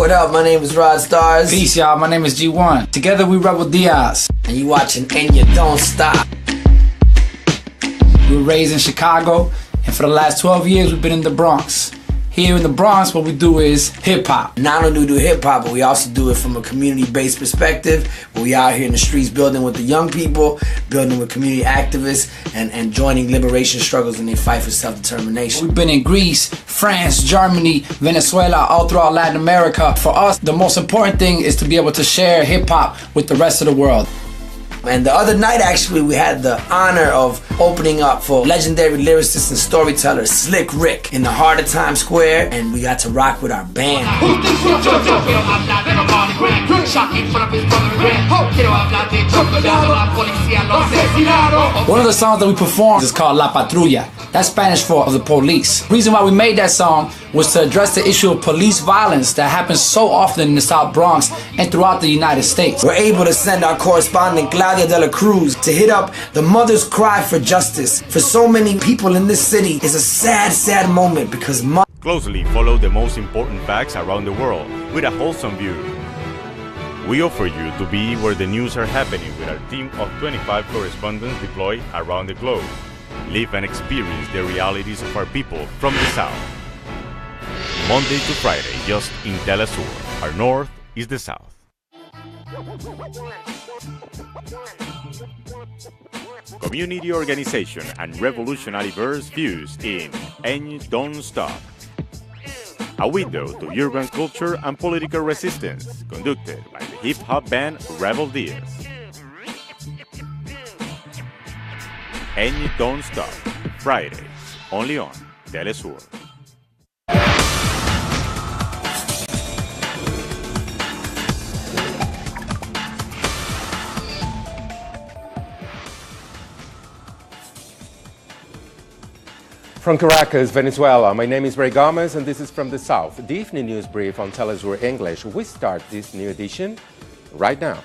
What up? My name is Rod Stars. Peace, y'all. My name is G1. Together we rebel Diaz. And you watching And You Don't Stop. We were raised in Chicago, and for the last 12 years we've been in the Bronx. Here in the Bronx, what we do is hip-hop. Not only do we do hip-hop, but we also do it from a community-based perspective, where we out here in the streets building with the young people, building with community activists, and joining liberation struggles in their fight for self-determination. We've been in Greece, France, Germany, Venezuela, all throughout Latin America. For us, the most important thing is to be able to share hip-hop with the rest of the world. And the other night, actually, we had the honor of opening up for legendary lyricist and storyteller Slick Rick in the heart of Times Square, and we got to rock with our band. One of the songs that we performed is called La Patrulla. That's Spanish for the police. The reason why we made that song was to address the issue of police violence that happens so often in the South Bronx and throughout the United States. We're able to send our correspondent Claudia de la Cruz to hit up the mother's cry for justice. For so many people in this city, it's a sad, sad moment because closely follow the most important facts around the world with a wholesome view. We offer you to be where the news are happening with our team of 25 correspondents deployed around the globe. Live and experience the realities of our people from the South. Monday to Friday, just in Telesur. Our North is the South. Community organization and revolutionary verse fused in And You Don't Stop. A window to urban culture and political resistance, conducted by the hip-hop band Rebel Diaz. And You Don't Stop, Fridays, only on Telesur. From Caracas, Venezuela, my name is Ray Gomez and this is From the South, the evening news brief on Telesur English. We start this new edition right now.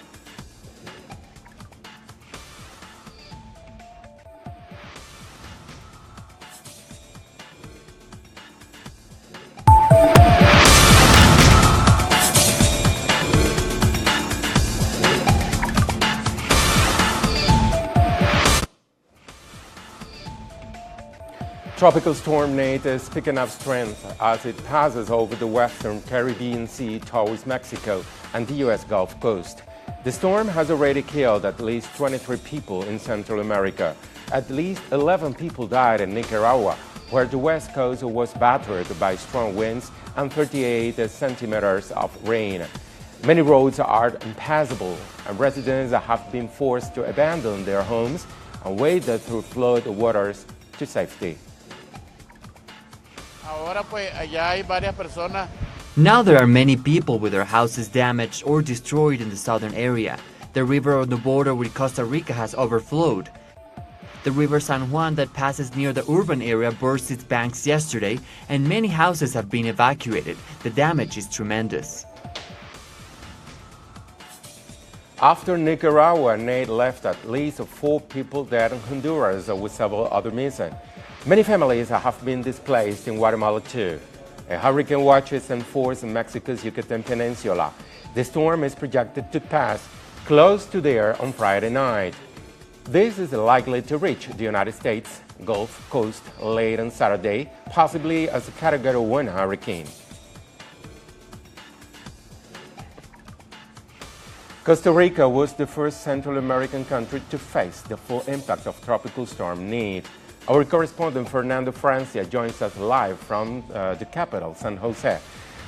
Tropical storm Nader is picking up strength as it passes over the western Caribbean Sea towards Mexico and the U.S. Gulf Coast. The storm has already killed at least 23 people in Central America. At least 11 people died in Nicaragua, where the west coast was battered by strong winds and 38 centimeters of rain. Many roads are impassable, and residents have been forced to abandon their homes and wade through flood waters to safety. Now there are many people with their houses damaged or destroyed in the southern area. The river on the border with Costa Rica has overflowed. The river San Juan that passes near the urban area burst its banks yesterday, and many houses have been evacuated. The damage is tremendous. After Nicaragua, Nader left at least 4 people dead in Honduras with several others missing. Many families have been displaced in Guatemala too. A hurricane watch is enforced in Mexico's Yucatan Peninsula. The storm is projected to pass close to there on Friday night. This is likely to reach the United States Gulf Coast late on Saturday, possibly as a Category 1 hurricane. Costa Rica was the first Central American country to face the full impact of Tropical Storm Nader. Our correspondent Fernando Francia joins us live from the capital, San Jose.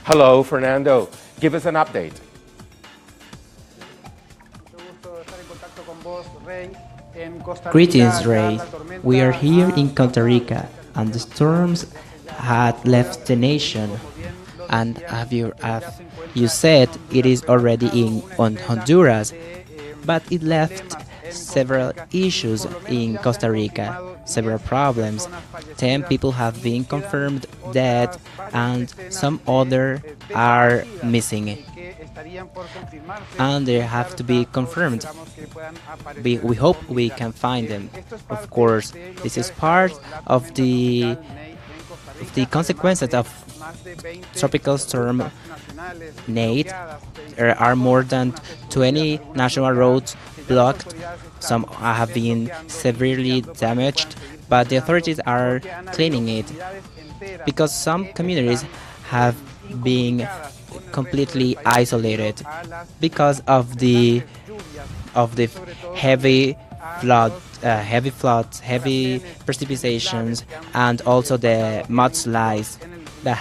Hello, Fernando. Give us an update. Greetings, Ray. We are here in Costa Rica, and the storms had left the nation. And as you said, it is already on Honduras, but it left several issues in Costa Rica, several problems. 10 people have been confirmed dead and some other are missing. And they have to be confirmed. We hope we can find them. Of course, this is part of the consequences of tropical storm Nader. There are more than 20 national roads blocked. Some have been severely damaged, but the authorities are cleaning it because some communities have been completely isolated because of the heavy floods, heavy precipitations, and also the mudslides that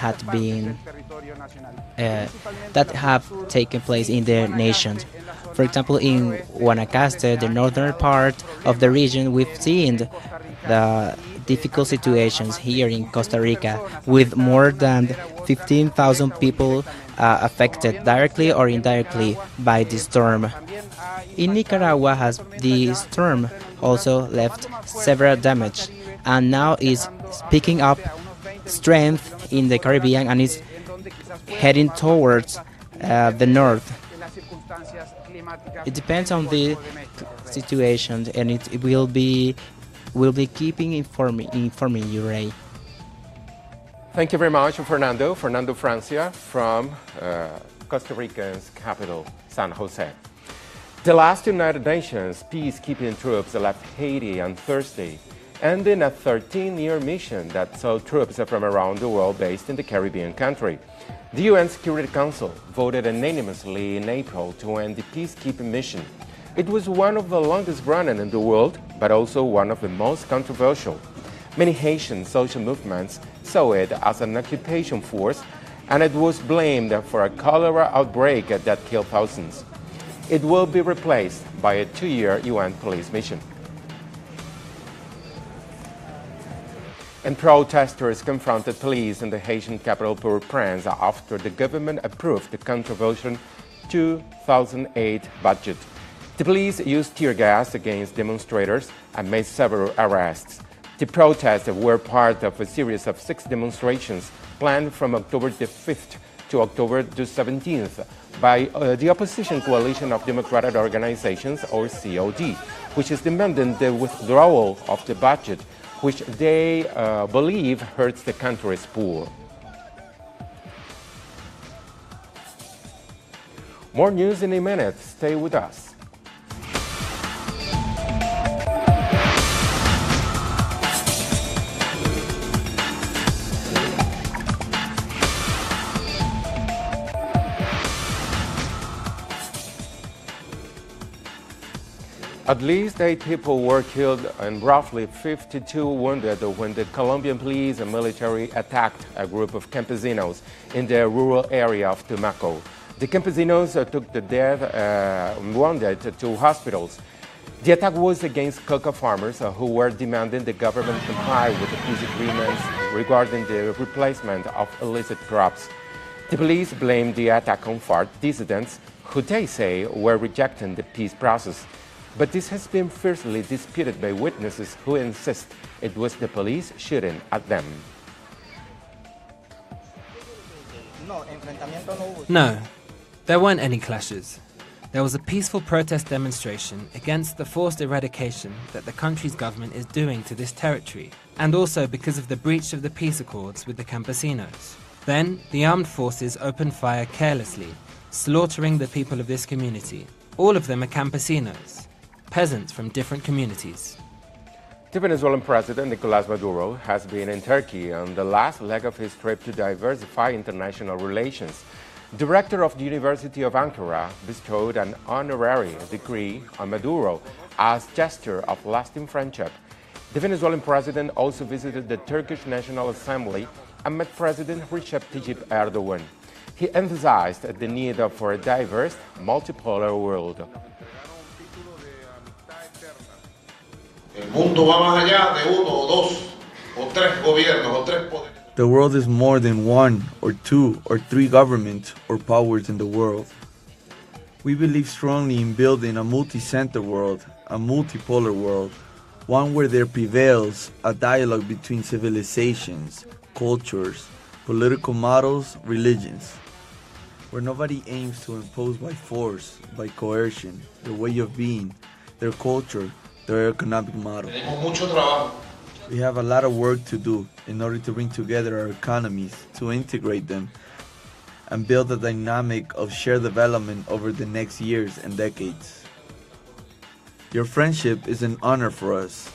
have taken place in the nations. For example, in Guanacaste, the northern part of the region, we've seen the difficult situations here in Costa Rica, with more than 15,000 people affected directly or indirectly by the storm. In Nicaragua, the storm also left several damage, and now is picking up strength in the Caribbean and is heading towards the north. It depends on the situation, and it will be keeping informing you, Ray. Thank you very much, Fernando. Fernando Francia from Costa Rica's capital, San Jose. The last United Nations peacekeeping troops left Haiti on Thursday, ending a 13-year mission that saw troops from around the world based in the Caribbean country. The UN Security Council voted unanimously in April to end the peacekeeping mission. It was one of the longest running in the world, but also one of the most controversial. Many Haitian social movements saw it as an occupation force, and it was blamed for a cholera outbreak that killed thousands. It will be replaced by a 2-year UN police mission. And protesters confronted police in the Haitian capital Port-au-Prince after the government approved the controversial 2008 budget. The police used tear gas against demonstrators and made several arrests. The protests were part of a series of 6 demonstrations planned from October the 5th to October the 17th by the Opposition Coalition of Democratic Organizations, or COD, which is demanding the withdrawal of the budget, which they believe hurts the country's poor. More news in a minute. Stay with us. At least 8 people were killed and roughly 52 wounded when the Colombian police and military attacked a group of campesinos in the rural area of Tumaco. The campesinos took the dead and wounded to hospitals. The attack was against cocoa farmers who were demanding the government comply with the peace agreements regarding the replacement of illicit crops. The police blamed the attack on FARC dissidents, who they say were rejecting the peace process. But this has been fiercely disputed by witnesses who insist it was the police shooting at them. No, there weren't any clashes. There was a peaceful protest demonstration against the forced eradication that the country's government is doing to this territory, and also because of the breach of the peace accords with the campesinos. Then, the armed forces opened fire carelessly, slaughtering the people of this community. All of them are campesinos, peasants from different communities. The Venezuelan President Nicolás Maduro has been in Turkey on the last leg of his trip to diversify international relations. Director of the University of Ankara bestowed an honorary degree on Maduro as gesture of lasting friendship. The Venezuelan president also visited the Turkish National Assembly and met President Recep Tayyip Erdogan. He emphasized the need for a diverse, multipolar world. The world is more than 1 or 2 or 3 governments or powers in the world. We believe strongly in building a multi-center world, a multipolar world, one where there prevails a dialogue between civilizations, cultures, political models, religions, where nobody aims to impose by force, by coercion, their way of being, their culture, their economic model. We have a lot of work to do in order to bring together our economies, to integrate them, and build a dynamic of shared development over the next years and decades. Your friendship is an honor for us.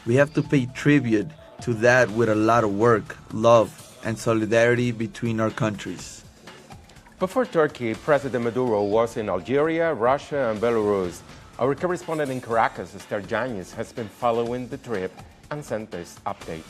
We have to pay tribute to that with a lot of work, love, and solidarity between our countries. Before Turkey, President Maduro was in Algeria, Russia, and Belarus. Our correspondent in Caracas, Esther Yáñez, has been following the trip and sent this update.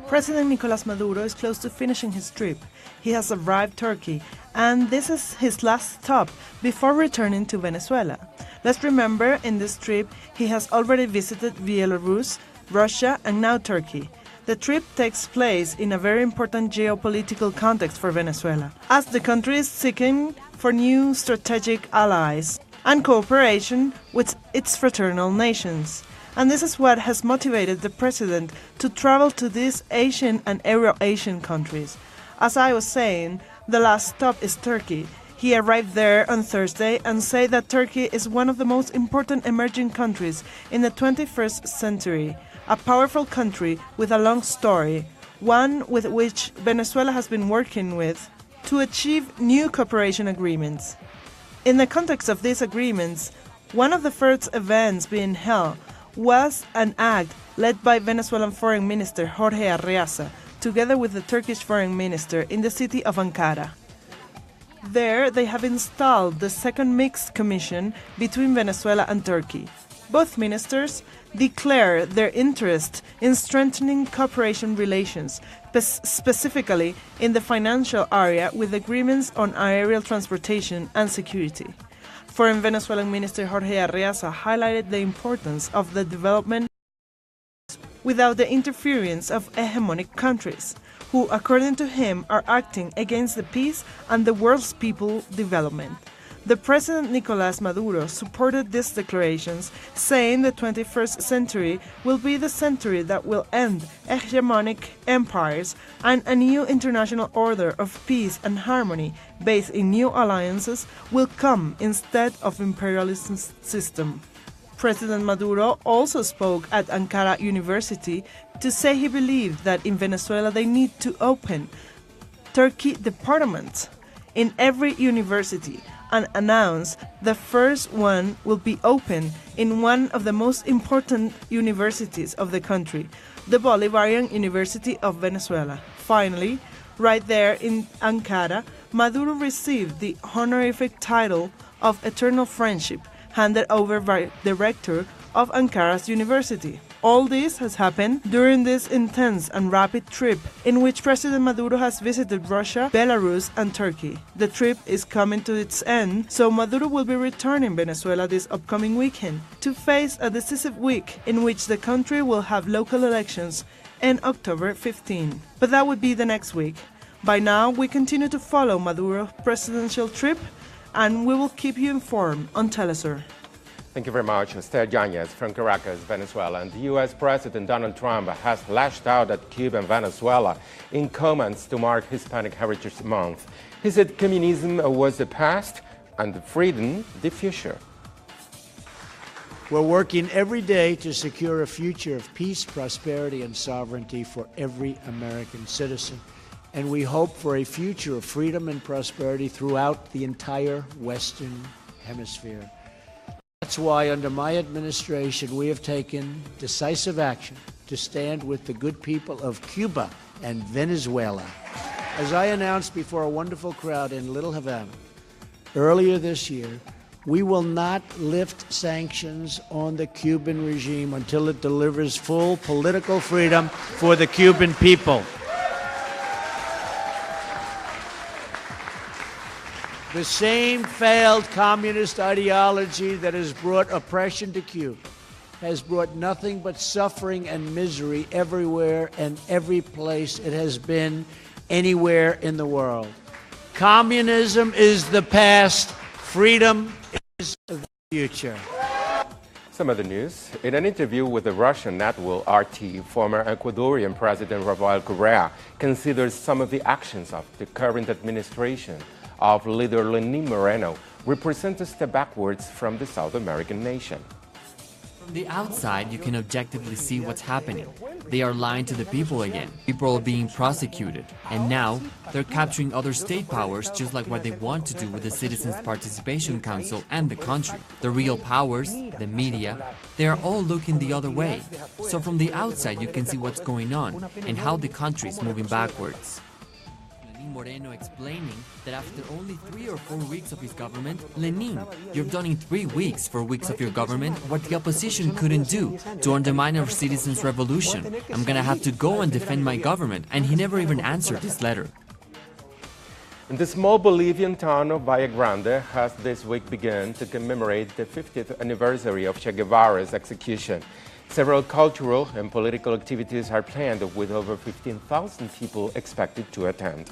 President Nicolás Maduro is close to finishing his trip. He has arrived Turkey, and this is his last stop before returning to Venezuela. Let's remember, in this trip, he has already visited Belarus, Russia, and now Turkey. The trip takes place in a very important geopolitical context for Venezuela, as the country is seeking for new strategic allies and cooperation with its fraternal nations. And this is what has motivated the president to travel to these Asian and Euro-Asian countries. As I was saying, the last stop is Turkey. He arrived there on Thursday and said that Turkey is one of the most important emerging countries in the 21st century, a powerful country with a long story, one with which Venezuela has been working with to achieve new cooperation agreements. In the context of these agreements, one of the first events being held was an act led by Venezuelan Foreign Minister Correa, together with the Turkish Foreign Minister, in the city of Ankara. There, they have installed the second mixed commission between Venezuela and Turkey. Both ministers declare their interest in strengthening cooperation relations, specifically in the financial area, with agreements on aerial transportation and security. Foreign Venezuelan Minister Correa highlighted the importance of the development without the interference of hegemonic countries, who, according to him, are acting against the peace and the world's people development. The President Nicolás Maduro supported these declarations, saying the 21st century will be the century that will end hegemonic empires and a new international order of peace and harmony based in new alliances will come instead of imperialism system. President Maduro also spoke at Ankara University to say he believed that in Venezuela they need to open Turkey departments in every university, and announced the first one will be open in one of the most important universities of the country, the Bolivarian University of Venezuela. Finally, right there in Ankara, Maduro received the honorific title of Eternal Friendship, handed over by the rector of Ankara's university. All this has happened during this intense and rapid trip in which President Maduro has visited Russia, Belarus, and Turkey. The trip is coming to its end, so Maduro will be returning Venezuela this upcoming weekend to face a decisive week in which the country will have local elections on October 15. But that would be the next week. By now, we continue to follow Maduro's presidential trip, and we will keep you informed on Telesur. Thank you very much, Esther Yáñez from Caracas, Venezuela. And the U.S. President Donald Trump has lashed out at Cuba and Venezuela in comments to mark Hispanic Heritage Month. He said communism was the past and freedom the future. We're working every day to secure a future of peace, prosperity, and sovereignty for every American citizen. And we hope for a future of freedom and prosperity throughout the entire Western Hemisphere. That's why, under my administration, we have taken decisive action to stand with the good people of Cuba and Venezuela. As I announced before a wonderful crowd in Little Havana earlier this year, we will not lift sanctions on the Cuban regime until it delivers full political freedom for the Cuban people. The same failed communist ideology that has brought oppression to Cuba has brought nothing but suffering and misery everywhere and every place it has been anywhere in the world. Communism is the past, freedom is the future. Some of the news. In an interview with the Russian network RT, former Ecuadorian President Rafael Correa considers some of the actions of the current administration of leader Moreno represent a step backwards from the South American nation. From the outside, you can objectively see what's happening. They are lying to the people again. People are being prosecuted. And now, they're capturing other state powers just like what they want to do with the Citizens Participation Council and the country. The real powers, the media, they are all looking the other way. So from the outside, you can see what's going on and how the country is moving backwards. Moreno explaining that after only 3 or 4 weeks of his government, Lenin, you've done in 3 weeks, 4 weeks of your government, what the opposition couldn't do to undermine our citizens' revolution. I'm gonna have to go and defend my government, and he never even answered this letter. The small Bolivian town of Valle Grande has this week begun to commemorate the 50th anniversary of Che Guevara's execution. Several cultural and political activities are planned with over 15,000 people expected to attend.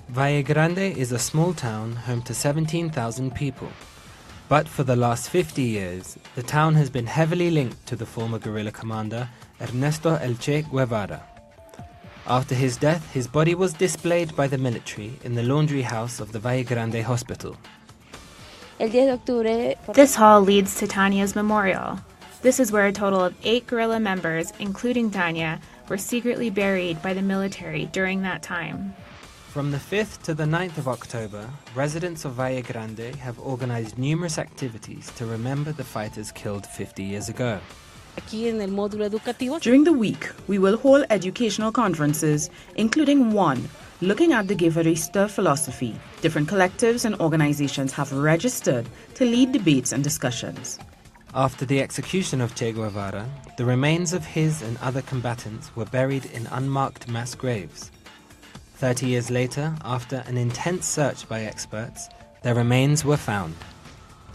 Valle Grande is a small town home to 17,000 people. But for the last 50 years, the town has been heavily linked to the former guerrilla commander Ernesto El Che Guevara. After his death, his body was displayed by the military in the laundry house of the Valle Grande Hospital. This hall leads to Tanya's memorial. This is where a total of 8 guerrilla members, including Tanya, were secretly buried by the military during that time. From the 5th to the 9th of October, residents of Valle Grande have organized numerous activities to remember the fighters killed 50 years ago. During the week, we will hold educational conferences, including one looking at the Guevarista philosophy. Different collectives and organizations have registered to lead debates and discussions. After the execution of Che Guevara, the remains of his and other combatants were buried in unmarked mass graves. 30 years later, after an intense search by experts, their remains were found.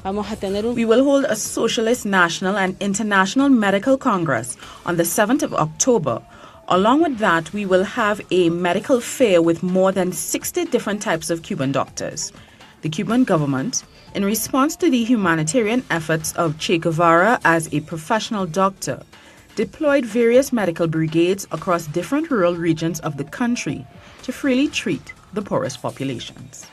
We will hold a Socialist National and International Medical Congress on the 7th of October. Along with that, we will have a medical fair with more than 60 different types of Cuban doctors. The Cuban government, in response to the humanitarian efforts of Che Guevara as a professional doctor, deployed various medical brigades across different rural regions of the country to freely treat the poorest populations.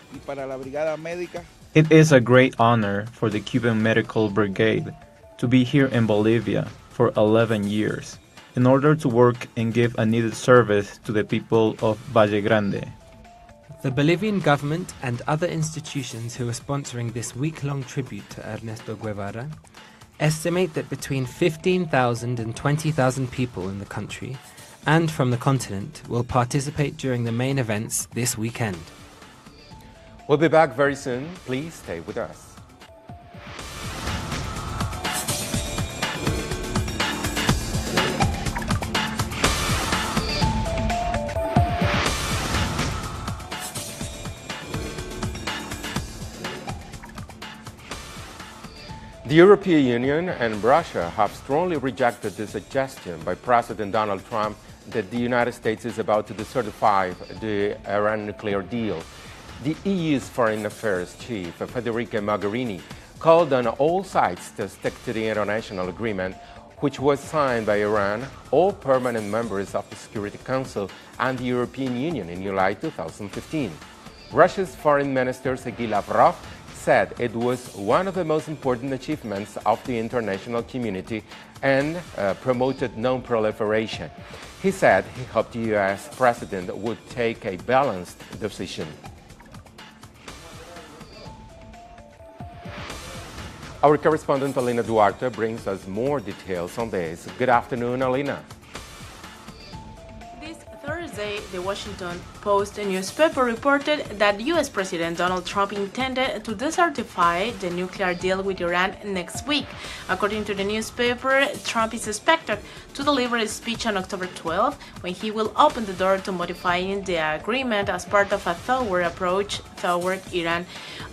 It is a great honor for the Cuban Medical Brigade to be here in Bolivia for 11 years in order to work and give a needed service to the people of Valle Grande. The Bolivian government and other institutions who are sponsoring this week-long tribute to Ernesto Guevara estimate that between 15,000 and 20,000 people in the country and from the continent will participate during the main events this weekend. We'll be back very soon. Please stay with us. The European Union and Russia have strongly rejected the suggestion by President Donald Trump that the United States is about to decertify the Iran nuclear deal. The EU's Foreign Affairs Chief, Federica Mogherini, called on all sides to stick to the international agreement, which was signed by Iran, all permanent members of the Security Council, and the European Union in July 2015. Russia's Foreign Minister Sergei Lavrov said it was one of the most important achievements of the international community and promoted non-proliferation. He said he hoped the U.S. president would take a balanced decision. Our correspondent Alina Duarte brings us more details on this. Good afternoon, Alina. Thursday, the Washington Post newspaper reported that U.S. President Donald Trump intended to decertify the nuclear deal with Iran next week. According to the newspaper, Trump is expected to deliver a speech on October 12, when he will open the door to modifying the agreement as part of a thorough approach toward Iran.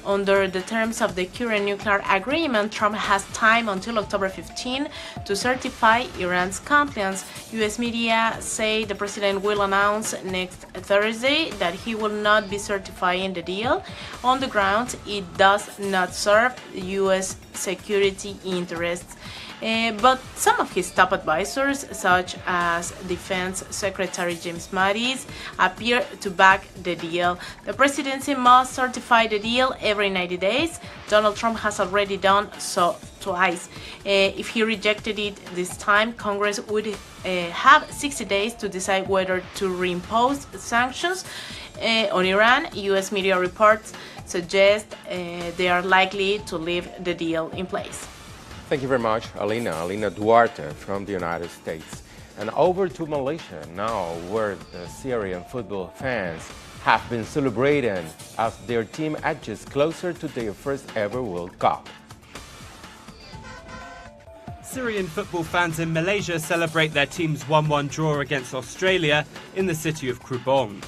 Under the terms of the current nuclear agreement, Trump has time until October 15 to certify Iran's compliance. U.S. media say the president will announce next Thursday that he will not be certifying the deal on the grounds it does not serve U.S. security interests. But some of his top advisors, such as Defense Secretary James Mattis, appear to back the deal. The presidency must certify the deal every 90 days. Donald Trump has already done so twice. If he rejected it this time, Congress would have 60 days to decide whether to reimpose sanctions on Iran. U.S. media reports suggest they are likely to leave the deal in place. Thank you very much, Alina Duarte from the United States. And over to Malaysia now, where the Syrian football fans have been celebrating as their team edges closer to their first ever World Cup. Syrian football fans in Malaysia celebrate their team's 1-1 draw against Australia in the city of Krubong.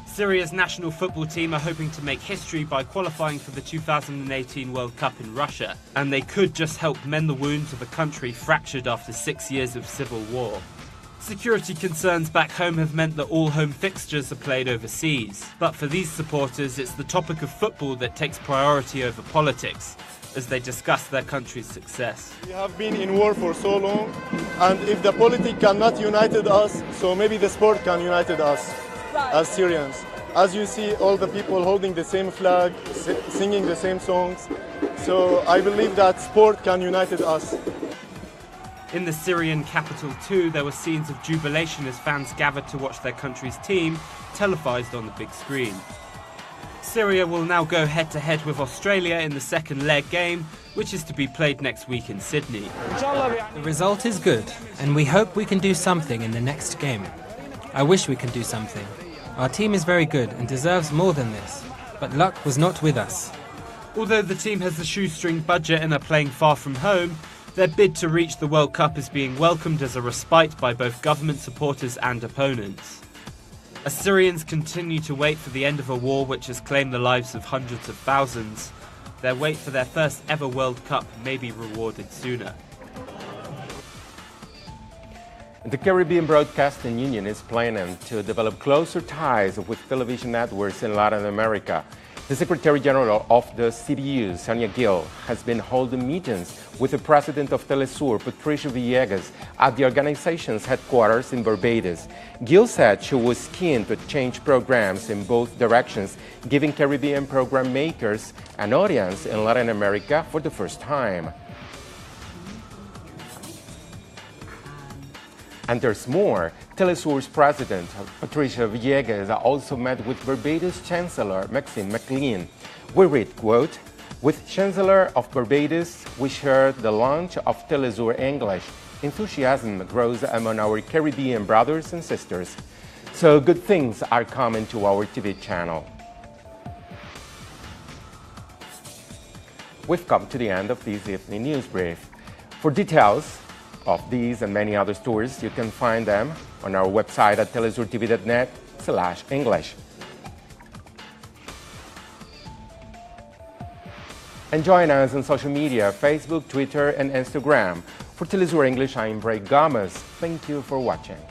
Syria's national football team are hoping to make history by qualifying for the 2018 World Cup in Russia, and they could just help mend the wounds of a country fractured after 6 years of civil war. Security concerns back home have meant that all home fixtures are played overseas, but for these supporters it's the topic of football that takes priority over politics, as they discuss their country's success. We have been in war for so long, and if the politics cannot unite us, so maybe the sport can unite us as Syrians. As you see, all the people holding the same flag, singing the same songs, so I believe that sport can unite us. In the Syrian capital too, there were scenes of jubilation as fans gathered to watch their country's team, televised on the big screen. Syria will now go head-to-head with Australia in the second leg game, which is to be played next week in Sydney. The result is good, and we hope we can do something in the next game. I wish we can do something. Our team is very good and deserves more than this, but luck was not with us. Although the team has a shoestring budget and are playing far from home, their bid to reach the World Cup is being welcomed as a respite by both government supporters and opponents. As Syrians continue to wait for the end of a war which has claimed the lives of hundreds of thousands, their wait for their first ever World Cup may be rewarded sooner. The Caribbean Broadcasting Union is planning to develop closer ties with television networks in Latin America. The Secretary General of the CBU, Sonia Gil, has been holding meetings with the President of Telesur, Patricia Villegas, at the organization's headquarters in Barbados. Gil said she was keen to change programs in both directions, giving Caribbean program makers an audience in Latin America for the first time. And there's more. Telesur's president, Patricia Villegas, also met with Barbados Chancellor Maxine McLean. We read, quote, "With Chancellor of Barbados, we shared the launch of Telesur English. Enthusiasm grows among our Caribbean brothers and sisters. So good things are coming to our TV channel." We've come to the end of this evening news brief. For details of these and many other stories, you can find them on our website at telesurtv.net/English. And join us on social media, Facebook, Twitter, and Instagram. For Telesur English, I'm Bray Gomez. Thank you for watching.